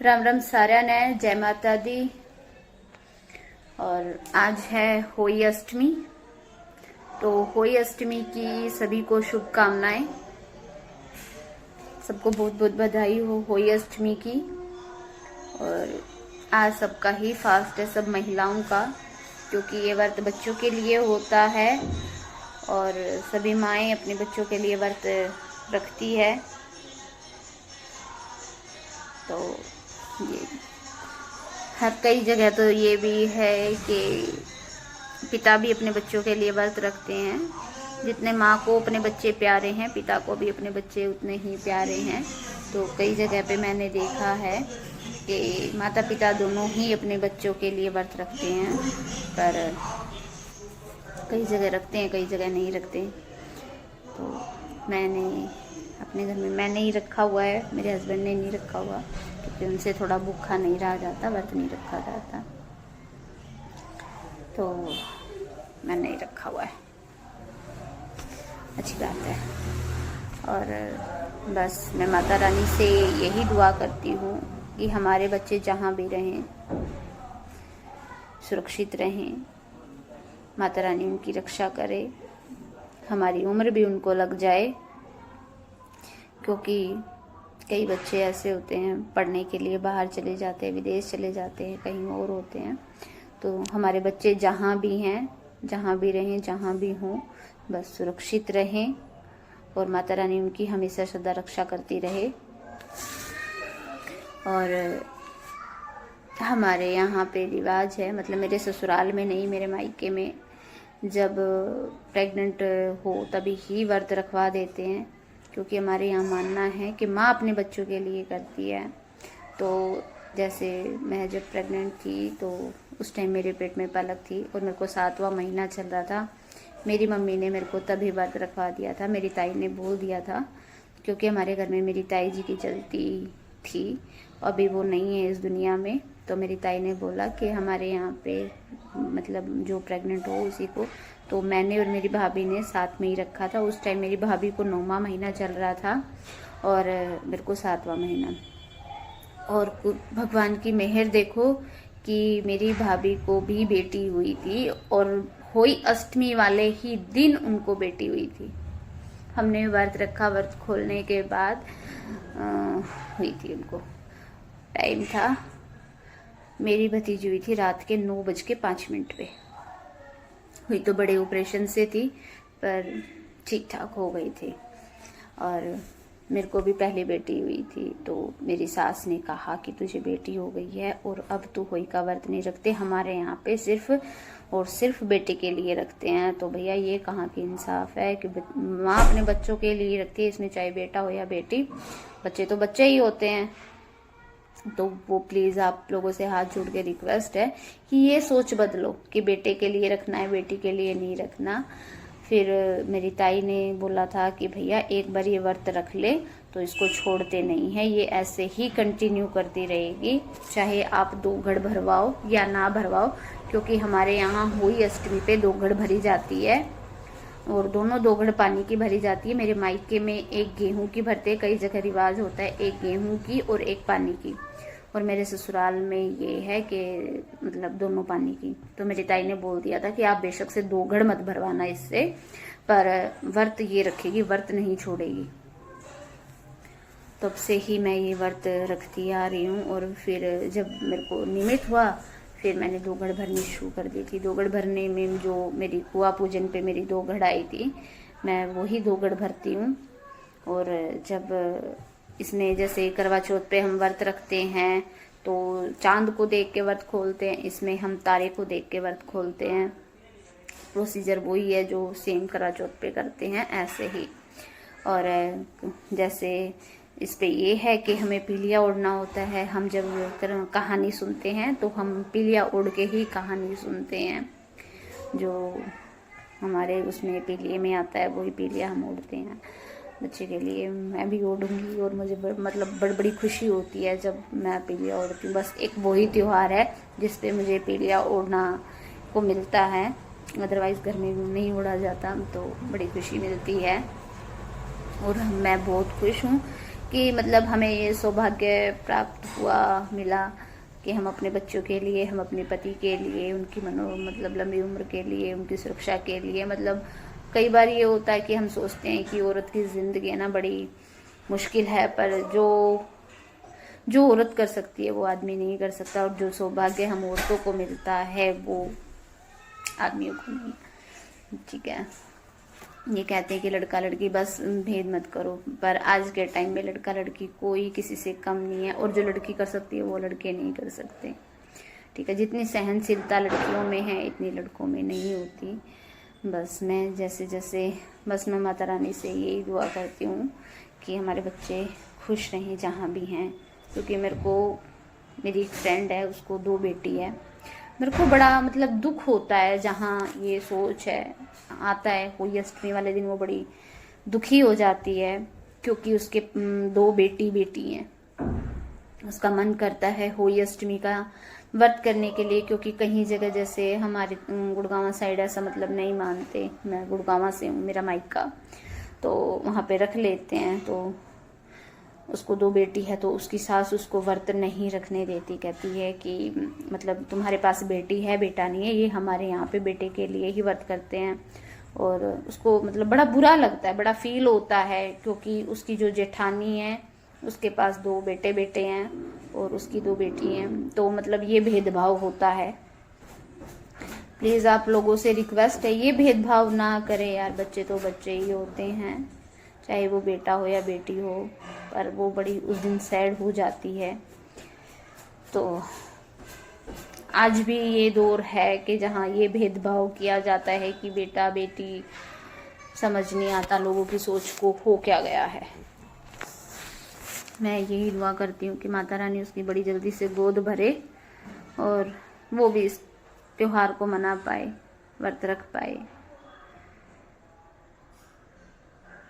राम राम साਰਿਆਂ ने, जय माता दी। और आज है होली अष्टमी, तो होली अष्टमी की सभी को शुभकामनाएं। सबको बहुत बहुत बधाई हो होली अष्टमी की। और आज सबका ही फास्ट है, सब महिलाओं का, क्योंकि ये व्रत बच्चों के लिए होता है और सभी माएँ अपने बच्चों के लिए व्रत रखती है। तो ये हर कई जगह तो ये भी है कि पिता भी अपने बच्चों के लिए व्रत रखते हैं। जितने माँ को अपने बच्चे प्यारे हैं, पिता को भी अपने बच्चे उतने ही प्यारे हैं। तो कई जगह पे मैंने देखा है कि माता पिता दोनों ही अपने बच्चों के लिए व्रत रखते हैं, पर कई जगह रखते हैं, कई जगह नहीं रखते। तो मैंने अपने घर में मैंने ही रखा हुआ है, मेरे हस्बैंड ने नहीं रखा हुआ, क्योंकि उनसे थोड़ा भूखा नहीं रहा जाता, व्रत नहीं रखा जाता, तो मैंने नहीं रखा हुआ है। अच्छी बात है। और बस मैं माता रानी से यही दुआ करती हूँ कि हमारे बच्चे जहाँ भी रहें सुरक्षित रहें, माता रानी उनकी रक्षा करे, हमारी उम्र भी उनको लग जाए। क्योंकि कई बच्चे ऐसे होते हैं पढ़ने के लिए बाहर चले जाते हैं, विदेश चले जाते हैं, कहीं और होते हैं। तो हमारे बच्चे जहाँ भी हैं, जहाँ भी रहें, जहाँ भी हों, बस सुरक्षित रहें और माता रानी उनकी हमेशा सदा रक्षा करती रहे। और हमारे यहाँ पे रिवाज है, मतलब मेरे ससुराल में नहीं, मेरे मायके में जब प्रेग्नेंट हो तभी ही व्रत रखवा देते हैं, क्योंकि हमारे यहाँ मानना है कि माँ अपने बच्चों के लिए करती है। तो जैसे मैं जब प्रेग्नेंट थी तो उस टाइम मेरे पेट में पलक थी और मेरे को 7वां महीना चल रहा था। मेरी मम्मी ने मेरे को तभी व्रत रखवा दिया था, मेरी ताई ने बोल दिया था, क्योंकि हमारे घर में मेरी ताई जी की चलती थी, अभी वो नहीं है इस दुनिया में। तो मेरी ताई ने बोला कि हमारे यहाँ पे मतलब जो प्रेग्नेंट हो उसी को, तो मैंने और मेरी भाभी ने साथ में ही रखा था। उस टाइम मेरी भाभी को 9वां महीना चल रहा था और मेरे को 7वां महीना। और भगवान की मेहर देखो कि मेरी भाभी को भी बेटी हुई थी और होली अष्टमी वाले ही दिन उनको बेटी हुई थी। हमने व्रत रखा, व्रत खोलने के बाद हुई थी उनको। टाइम था, मेरी भतीजी हुई थी रात के 9:05 पे। हुई तो बड़े ऑपरेशन से थी, पर ठीक ठाक हो गई थी। और मेरे को भी पहली बेटी हुई थी, तो मेरी सास ने कहा कि तुझे बेटी हो गई है और अब तू होली का व्रत नहीं रखते, हमारे यहाँ पे सिर्फ और सिर्फ बेटे के लिए रखते हैं। तो भैया ये कहाँ की इंसाफ है कि माँ अपने बच्चों के लिए रखती है, इसमें चाहे बेटा हो या बेटी, बच्चे तो बच्चे ही होते हैं। तो वो प्लीज़ आप लोगों से हाथ जोड़ के रिक्वेस्ट है कि ये सोच बदलो कि बेटे के लिए रखना है, बेटी के लिए नहीं रखना। फिर मेरी ताई ने बोला था कि भैया एक बार ये व्रत रख ले तो इसको छोड़ते नहीं है, ये ऐसे ही कंटिन्यू करती रहेगी, चाहे आप 2 घड़ भरवाओ या ना भरवाओ, क्योंकि हमारे यहाँ होली अष्टमी पे 2 घड़ भरी जाती है और दोनों 2 घड़ पानी की भरी जाती है। मेरे मायके में एक गेहूं की भरते, कई जगह रिवाज होता है एक गेहूं की और एक पानी की, और मेरे ससुराल में ये है कि मतलब दोनों पानी की। तो मेरी ताई ने बोल दिया था कि आप बेशक से 2 घड़ मत भरवाना इससे, पर व्रत ये रखेगी, व्रत नहीं छोड़ेगी। तब से ही मैं ये व्रत रखती आ रही हूँ। और फिर जब मेरे को निमित्त हुआ, फिर मैंने 2 घड़ भरनी शुरू कर दी थी। 2 घड़ भरने में जो मेरी कुआ पूजन पे मेरी 2 घड़ आई थी, मैं वही 2 घड़ भरती हूँ। और जब इसमें जैसे करवा चौथ पे हम व्रत रखते हैं तो चांद को देख के व्रत खोलते हैं, इसमें हम तारे को देख के व्रत खोलते हैं। प्रोसीजर वही है जो सेम करवा चौथ पे करते हैं, ऐसे ही। और जैसे इस पे ये है कि हमें पीलिया ओढ़ना होता है। हम जब कहानी सुनते हैं तो हम पीलिया ओढ़ के ही कहानी सुनते हैं, जो हमारे उसमें पीलिये में आता है वही पीलिया हम ओढ़ते हैं बच्चे के लिए। मैं भी ओढ़ूंगी और मुझे मतलब बड़ी खुशी होती है जब मैं पीलिया ओढ़ती हूँ। बस एक वही त्यौहार है जिस पे मुझे पीलिया ओढ़ना को मिलता है, अदरवाइज़ घर में नहीं ओढ़ा जाता, तो बड़ी खुशी मिलती है। और मैं बहुत खुश हूँ कि मतलब हमें ये सौभाग्य प्राप्त हुआ मिला कि हम अपने बच्चों के लिए, हम अपने पति के लिए, उनकी मतलब लंबी उम्र के लिए, उनकी सुरक्षा के लिए, मतलब कई बार ये होता है कि हम सोचते हैं कि औरत की ज़िंदगी है ना बड़ी मुश्किल है, पर जो औरत कर सकती है वो आदमी नहीं कर सकता, और जो सौभाग्य हम औरतों को मिलता है वो आदमियों को नहीं। ठीक है, ये कहते हैं कि लड़का लड़की बस भेद मत करो, पर आज के टाइम में लड़का लड़की कोई किसी से कम नहीं है, और जो लड़की कर सकती है वो लड़के नहीं कर सकते। ठीक है, जितनी सहनशीलता लड़कियों में है इतनी लड़कों में नहीं होती। बस मैं बस मैं माता रानी से यही दुआ करती हूँ कि हमारे बच्चे खुश रहें जहाँ भी हैं, क्योंकि मेरी एक फ्रेंड है, उसको 2 बेटी है। मेरे को बड़ा मतलब दुख होता है जहाँ ये सोच आता है होली अष्टमी वाले दिन, वो बड़ी दुखी हो जाती है क्योंकि उसके 2 बेटी हैं। उसका मन करता है होली अष्टमी का व्रत करने के लिए, क्योंकि कहीं जगह जैसे हमारे गुड़गांव साइड ऐसा मतलब नहीं मानते। मैं गुड़गांव से हूँ, मेरा मायका, तो वहाँ पे रख लेते हैं। तो उसको 2 बेटी है, तो उसकी सास उसको व्रत नहीं रखने देती, कहती है कि मतलब तुम्हारे पास बेटी है बेटा नहीं है, ये हमारे यहाँ पे बेटे के लिए ही व्रत करते हैं। और उसको मतलब बड़ा बुरा लगता है, बड़ा फील होता है, क्योंकि उसकी जो जेठानी है उसके पास 2 बेटे हैं और उसकी 2 बेटी हैं, तो मतलब ये भेदभाव होता है। प्लीज़ आप लोगों से रिक्वेस्ट है, ये भेदभाव ना करें यार, बच्चे तो बच्चे ही होते हैं, चाहे वो बेटा हो या बेटी हो, पर वो बड़ी उस दिन सैड हो जाती है। तो आज भी ये दौर है कि जहाँ ये भेदभाव किया जाता है कि बेटा बेटी, समझ नहीं आता लोगों की सोच को हो क्या गया है। मैं यही दुआ करती हूँ कि माता रानी उसकी बड़ी जल्दी से गोद भरे और वो भी इस त्योहार को मना पाए, व्रत रख पाए।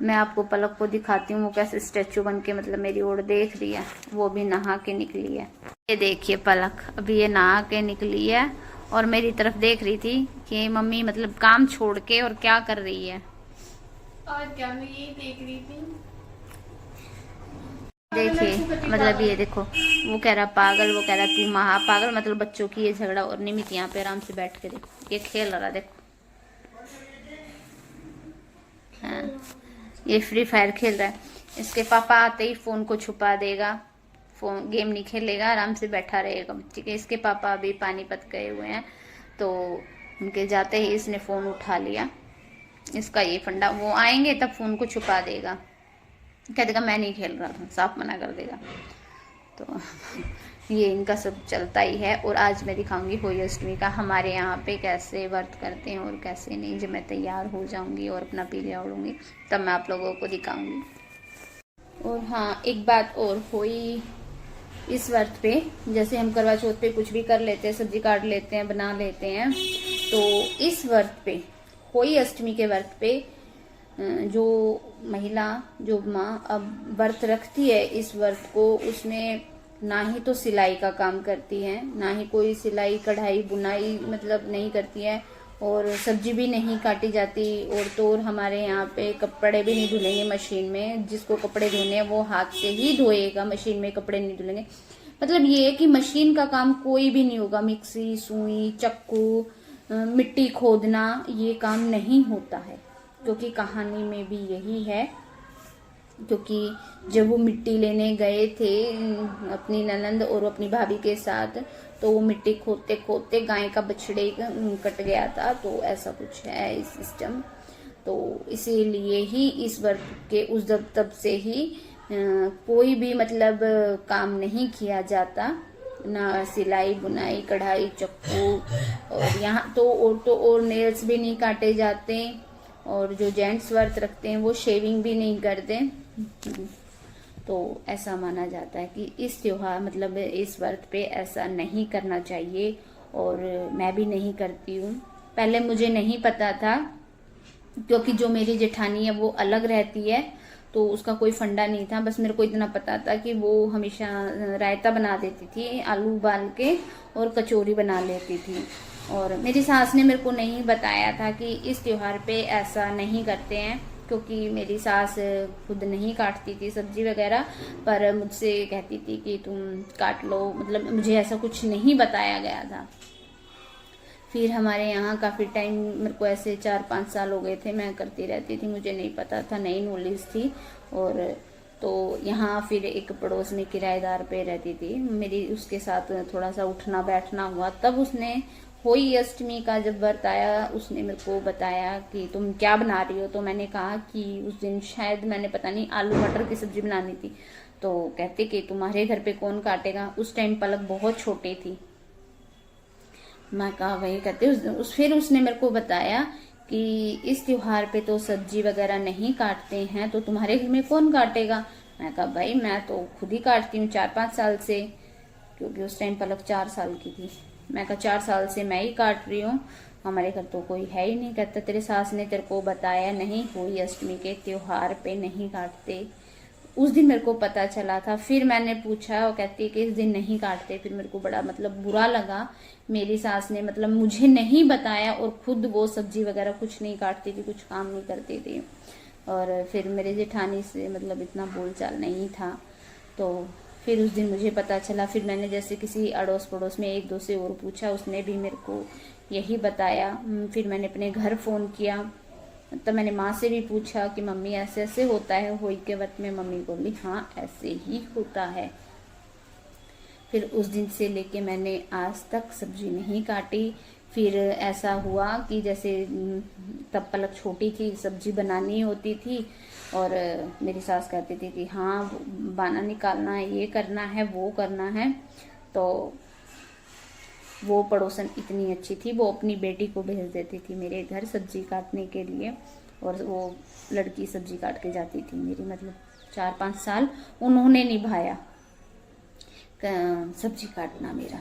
मैं आपको पलक को दिखाती हूँ, वो कैसे स्टैचू बन के मतलब मेरी ओर देख रही है, वो भी नहा के निकली है। ये देखिए पलक, अभी ये नहा के निकली है और मेरी तरफ देख रही थी कि मम्मी मतलब काम छोड़ के और क्या कर रही है। और क्या, मैं यही देख रही थी। देखिए मतलब ये देखो, वो कह रहा पागल, वो कह रहा तू महा पागल, मतलब बच्चों की ये झगड़ा। और निमित यहाँ पे आराम से बैठ के देखो, ये खेल रहा, देखो हाँ, ये फ्री फायर खेल रहा है। इसके पापा आते ही फोन को छुपा देगा, फोन गेम नहीं खेलेगा, आराम से बैठा रहेगा। ठीक है, इसके पापा अभी पानीपत गए हुए हैं, तो उनके जाते ही इसने फोन उठा लिया। इसका ये फंडा, वो आएंगे तब फोन को छुपा देगा, कह देगा मैं नहीं खेल रहा था, साफ मना कर देगा। तो ये इनका सब चलता ही है। और आज मैं दिखाऊंगी होली अष्टमी का हमारे यहाँ पे कैसे व्रत करते हैं और कैसे नहीं। जब मैं तैयार हो जाऊंगी और अपना पीलिया ओढ़ूंगी तब मैं आप लोगों को दिखाऊंगी। और हाँ, एक बात और, होली इस व्रत पे जैसे हम करवा चौथ पे कुछ भी कर लेते हैं, सब्जी काट लेते हैं, बना लेते हैं, तो इस व्रत पे, होली अष्टमी के व्रत पे जो महिला, जो माँ अब व्रत रखती है इस व्रत को, उसमें ना ही तो सिलाई का काम करती है, ना ही कोई सिलाई कढ़ाई बुनाई मतलब नहीं करती है, और सब्जी भी नहीं काटी जाती। और तो और हमारे यहाँ पे कपड़े भी नहीं धुलेंगे मशीन में, जिसको कपड़े धोने हैं वो हाथ से ही धोएगा, मशीन में कपड़े नहीं धुलेंगे। मतलब ये है कि मशीन का काम कोई भी नहीं होगा, मिक्सी, सुई, चक्कू, मिट्टी खोदना, ये काम नहीं होता है। क्योंकि कहानी में भी यही है, क्योंकि जब वो मिट्टी लेने गए थे अपनी ननंद और अपनी भाभी के साथ, तो वो मिट्टी खोदते खोदते गाय का बछड़े कट गया था, तो ऐसा कुछ है इस सिस्टम। तो इसीलिए ही इस व्रत के उस तब से ही कोई भी मतलब काम नहीं किया जाता, ना सिलाई बुनाई कढ़ाई चक्कू, और यहाँ तो और नेल्स भी नहीं काटे जाते, और जो जेंट्स व्रत रखते हैं वो शेविंग भी नहीं करते। तो ऐसा माना जाता है कि इस त्योहार मतलब इस व्रत पे ऐसा नहीं करना चाहिए, और मैं भी नहीं करती हूँ। पहले मुझे नहीं पता था, क्योंकि जो मेरी जेठानी है वो अलग रहती है, तो उसका कोई फंडा नहीं था। बस मेरे को इतना पता था कि वो हमेशा रायता बना देती थी, आलू उबाल के, और कचौरी बना लेती थी। और मेरी सास ने मेरे को नहीं बताया था कि इस त्योहार पे ऐसा नहीं करते हैं, क्योंकि मेरी सास खुद नहीं काटती थी सब्जी वगैरह, पर मुझसे कहती थी कि तुम काट लो, मतलब मुझे ऐसा कुछ नहीं बताया गया था। फिर हमारे यहाँ काफ़ी टाइम, मेरे को ऐसे 4-5 साल हो गए थे, मैं करती रहती थी, मुझे नहीं पता था, नई नॉलेज थी। और तो यहाँ फिर एक पड़ोस में किराएदार पे रहती थी मेरी, उसके साथ थोड़ा सा उठना बैठना हुआ, तब उसने होई अष्टमी का जब व्रत आया, उसने मेरे को बताया कि तुम क्या बना रही हो। तो मैंने कहा कि उस दिन शायद मैंने पता नहीं आलू मटर की सब्जी बनानी थी। तो कहते कि तुम्हारे घर पे कौन काटेगा। उस टाइम पलक बहुत छोटी थी। मैं कहा वही कहते फिर उसने मेरे को बताया कि इस त्योहार पे तो सब्जी वगैरह नहीं काटते हैं, तो तुम्हारे घर में कौन काटेगा। मैं कहा भाई मैं तो खुद ही काटती हूँ 4-5 साल से, क्योंकि उस टाइम पलक 4 साल की थी। मैं कहा 4 साल से मैं ही काट रही हूँ, हमारे घर तो कोई है ही नहीं। कहता तेरे सास ने तेरे को बताया नहीं, कोई अष्टमी के त्योहार पे नहीं काटते। उस दिन मेरे को पता चला था। फिर मैंने पूछा, वो कहती है कि इस दिन नहीं काटते। फिर मेरे को बड़ा मतलब बुरा लगा, मेरी सास ने मतलब मुझे नहीं बताया, और खुद वो सब्जी वगैरह कुछ नहीं काटती थी, कुछ काम नहीं करती थी। और फिर मेरे जेठानी से मतलब इतना बोलचाल नहीं था। तो फिर उस दिन मुझे पता चला। फिर मैंने जैसे किसी अड़ोस पड़ोस में 1-2 से और पूछा, उसने भी मेरे को यही बताया। फिर मैंने अपने घर फ़ोन किया, तो मैंने माँ से भी पूछा कि मम्मी ऐसे ऐसे होता है होली के व्रत में। मम्मी बोली हाँ ऐसे ही होता है। फिर उस दिन से लेके मैंने आज तक सब्जी नहीं काटी। फिर ऐसा हुआ कि जैसे तब पलक छोटी थी, सब्जी बनानी होती थी, और मेरी सास कहती थी कि हाँ बाना निकालना है, ये करना है, वो करना है। तो वो पड़ोसन इतनी अच्छी थी, वो अपनी बेटी को भेज देती थी मेरे घर सब्जी काटने के लिए, और वो लड़की सब्जी काट के जाती थी मेरी। मतलब 4-5 साल उन्होंने निभाया सब्जी काटना मेरा,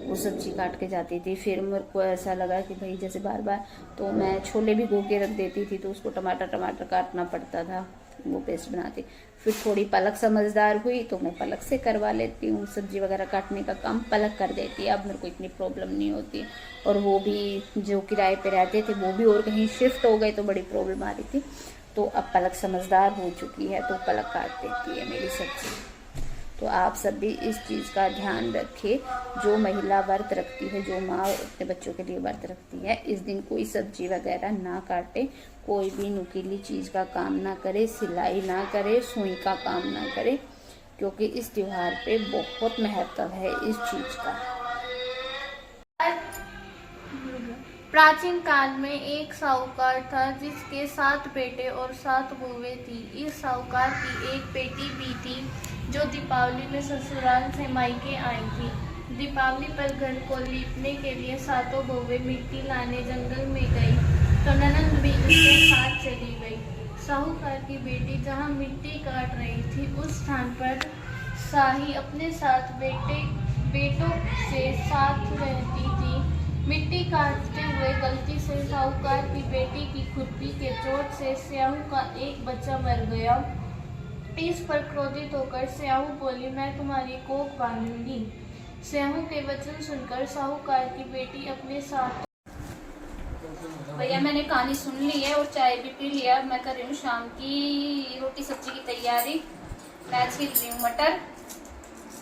वो सब्जी काट के जाती थी। फिर मेरे को ऐसा लगा कि भाई जैसे बार बार, तो मैं छोले भी गो के रख देती थी, तो उसको टमाटर काटना पड़ता था, वो पेस्ट बनाती। फिर थोड़ी पलक समझदार हुई तो मैं पलक से करवा लेती हूँ, सब्जी वगैरह काटने का काम पलक कर देती है। अब मेरे को इतनी प्रॉब्लम नहीं होती। और वो भी जो किराए पे रहते थे वो भी और कहीं शिफ्ट हो गए, तो बड़ी प्रॉब्लम आ रही थी। तो अब पलक समझदार हो चुकी है, तो पलक काट देती है मेरी सब्जी। तो आप सब भी इस चीज़ का ध्यान रखें। जो महिला व्रत रखती है, जो माँ अपने बच्चों के लिए व्रत रखती है, इस दिन कोई सब्जी वगैरह ना काटे, कोई भी नुकीली चीज़ का काम ना करे, सिलाई ना करे, सुई का काम ना करे, क्योंकि इस त्योहार पे बहुत महत्व है इस चीज़ का। प्राचीन काल में एक साहूकार था जिसके 7 बेटे और 7 बहुएं थी। इस साहूकार की एक बेटी भी थी जो दीपावली में ससुराल से मायके आई थी। दीपावली पर घर को लीपने के लिए 7 बहुएं मिट्टी लाने जंगल में गई, तो ननंद भी उसके साथ चली गई। साहूकार की बेटी जहाँ मिट्टी काट रही थी, उस स्थान पर शाही अपने 7 बेटों से साथ रहती थी। मिट्टी काटते हुए गलती से साहूकार की बेटी की खुरपी के चोट से स्याहू का एक बच्चा मर गया। इस पर क्रोधित होकर स्याहू बोली, मैं तुम्हारी कोख बांधूंगी। स्याहू के वचन सुनकर साहूकार की बेटी अपने साथ। भैया मैंने कहानी सुन ली है और चाय भी पी लिया। मैं कर रही हूँ शाम की रोटी सब्जी की तैयारी। मैं छील रही हूँ मटर,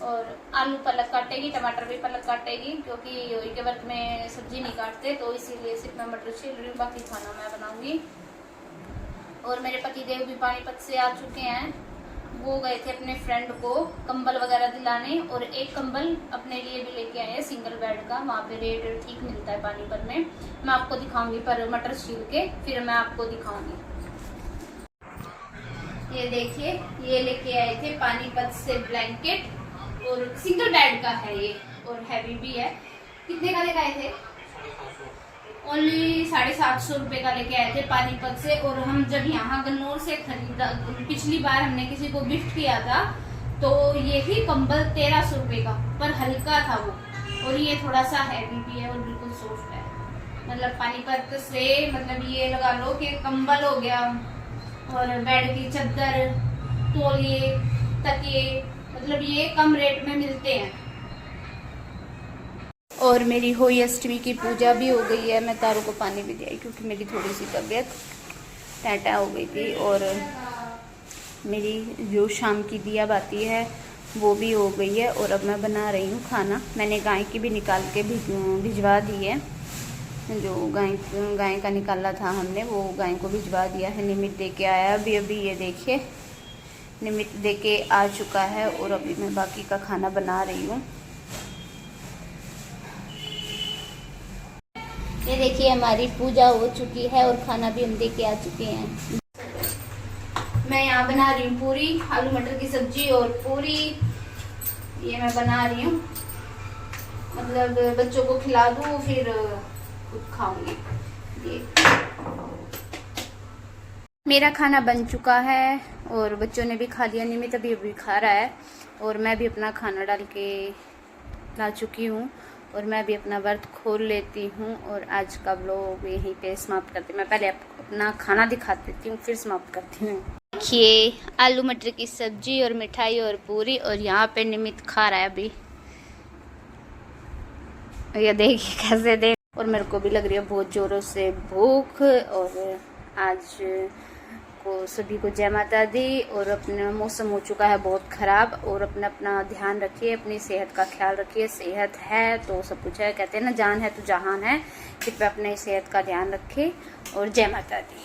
और आलू पलक काटेगी, टमाटर भी पलक काटेगी, क्योंकि होली के व्रत में सब्जी नहीं काटते, तो इसीलिए सिर्फ मैं मटर छील रही हूँ, बाकी खाना मैं बनाऊंगी। और मेरे पतिदेव भी पानीपत से आ चुके हैं। वो गए थे अपने फ्रेंड को कंबल वगैरह दिलाने, और एक कंबल अपने लिए भी लेके आए हैं सिंगल बेड का। वहाँ पे रेट ठीक मिलता है पानीपत में। मैं आपको दिखाऊंगी, पर मटर छील के फिर मैं आपको दिखाऊंगी। ये देखिए, ये लेके आए थे पानीपत से ब्लैंकेट, और सिंगल बेड का है ये, और हैवी भी है। कितने का लेके आए थे? ओनली 750 रुपए का लेके आए थे पानीपत से। और हम जब यहाँ गन्नौर से खरीदा, पिछली बार हमने किसी को गिफ्ट किया था, तो ये ही कंबल 1300 रुपए का, पर हल्का था वो, और ये थोड़ा सा हैवी भी है और बिल्कुल सॉफ्ट है। मतलब पानीपत से, मतलब ये लगा लो कि कंबल हो गया, और बेड की चादर, तौलिए, तकिए, मतलब ये कम रेट में मिलते हैं। और मेरी होली अष्टमी की पूजा भी हो गई है। मैं तारों को पानी भी दिया, क्योंकि मेरी थोड़ी सी तबीयत टाटा हो गई थी। और मेरी जो शाम की दिया बाती है वो भी हो गई है। और अब मैं बना रही हूँ खाना। मैंने गाय की भी निकाल के भिजवा दी है। जो गाय का निकाला था हमने, वो गाय को भिजवा दिया है। निमित दे के आया अभी ये देखिए, निमित दे के आ चुका है। और अभी मैं बाकी का खाना बना रही हूँ। ये देखिए हमारी पूजा हो चुकी है और खाना भी हम दे के आ चुके हैं। मैं यहाँ बना रही हूँ पूरी, आलू मटर की सब्जी और पूरी। ये मैं बना रही हूँ, मतलब बच्चों को खिला दूँ फिर खुद खाऊंगी। ये मेरा खाना बन चुका है और बच्चों ने भी खा लिया। निमित अभी खा रहा है और मैं भी अपना खाना डाल के ला चुकी हूँ। और मैं भी अपना व्रत खोल लेती हूँ और आज का व्लॉग यहीं पे समाप्त करती हूँ। मैं पहले अपना खाना दिखा देती हूँ फिर समाप्त करती हूँ। देखिए आलू मटर की सब्जी और मिठाई और पूरी, और यहाँ पे निमित खा रहा है अभी। ये देखिए कैसे देख। और मेरे को भी लग रही है बहुत ज़ोरों से भूख। और आज को सभी को जय माता दी। और अपना मौसम हो चुका है बहुत ख़राब। और अपना ध्यान रखिए, अपनी सेहत का ख्याल रखिए। सेहत है तो सब कुछ है, कहते हैं ना, जान है तो जहान है। कृपया अपने सेहत का ध्यान रखें और जय माता दी।